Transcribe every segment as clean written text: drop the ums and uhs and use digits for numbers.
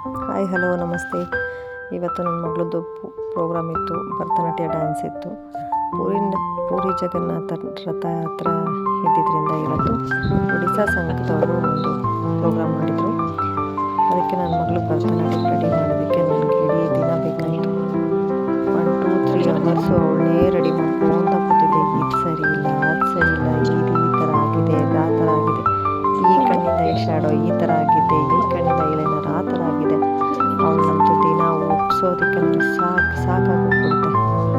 Hi hello ನಮಸ್ತೆ. ಇವತ್ತು ನನ್ನ ಮಗಳದ್ದು ಪ್ರೋಗ್ರಾಮ್ ಇತ್ತು, ಭರತನಾಟ್ಯ ಡ್ಯಾನ್ಸ್ ಇತ್ತು. ಪೂರಿ ಜಗನ್ನಾಥ ರಥಯಾತ್ರೆ ಇದ್ದಿದ್ದರಿಂದ ಇವತ್ತು ಒಡಿಸ್ಸಾ ಸಂಘದವರು ಒಂದು ಪ್ರೋಗ್ರಾಮ್ ಮಾಡಿದರು. ಅದಕ್ಕೆ ನನ್ನ ಮಗಳು ಭರತನಾಟ್ಯಕ್ಕೆ ರೆಡಿ ಮಾಡೋದಕ್ಕೆ ನನಗೆ ಇಡೀ ದಿನ ಬೇಕಾಯಿತು. 1-2-3 ಅವರ್ಸು ಅವಳನ್ನೇ ರೆಡಿ ಮಾಡ್ಕೊಂತ ಕೂತಿದ್ದೆ. ಇದು ಸರಿ ಇಲ್ಲ, ಅದು ಸರಿ ಇಲ್ಲ, ಇದು ಈ ಥರ ಆಗಿದೆ, ಆ ಥರ ಆಗಿದೆ, ಈ ಕಣ್ಣಿಂದ ಐ ಶ್ಯಾಡೋ ಈ ಥರ ಆಗಿದೆ, ಈ ಕಣ್ಣಿಂದ ಐಲೈನರ್ ಆ ಥರ ಆಗಿದೆ. ಅವಳಂತೂ ದಿನ ಒಪ್ಸೋದಕ್ಕೆ ನನಗೆ ಸಾಕಾಗೋಗ್ಬಿಡುತ್ತೆ.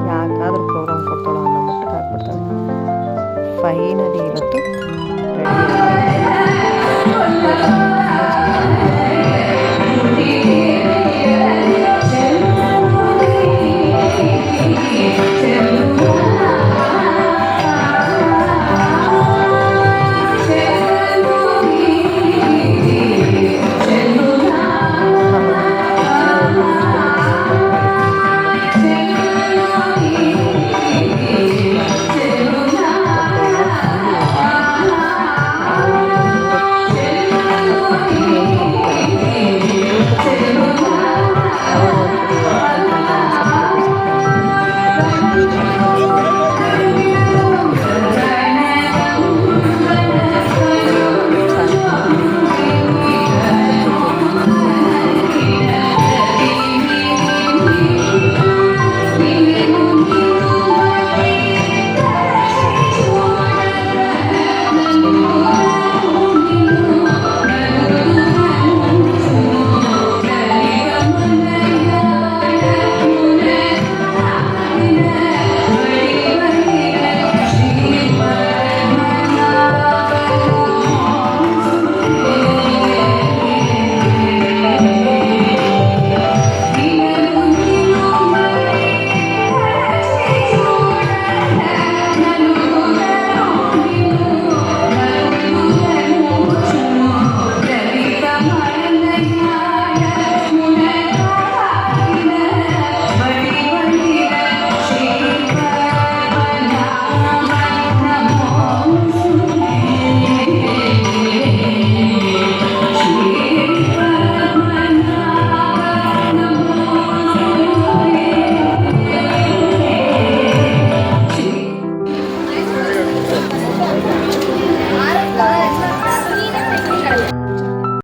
ಯಾಕಾದರೂ ಪ್ರೋಗ್ರಾಮ್ ಕೊಡ್ತಾಳೋ ಅನ್ನೋ ಮಟ್ಟಕ್ಕೆ ಆಗ್ಬಿಡ್ತಾಳೆ. ಫೈನಲಿ ಇವತ್ತು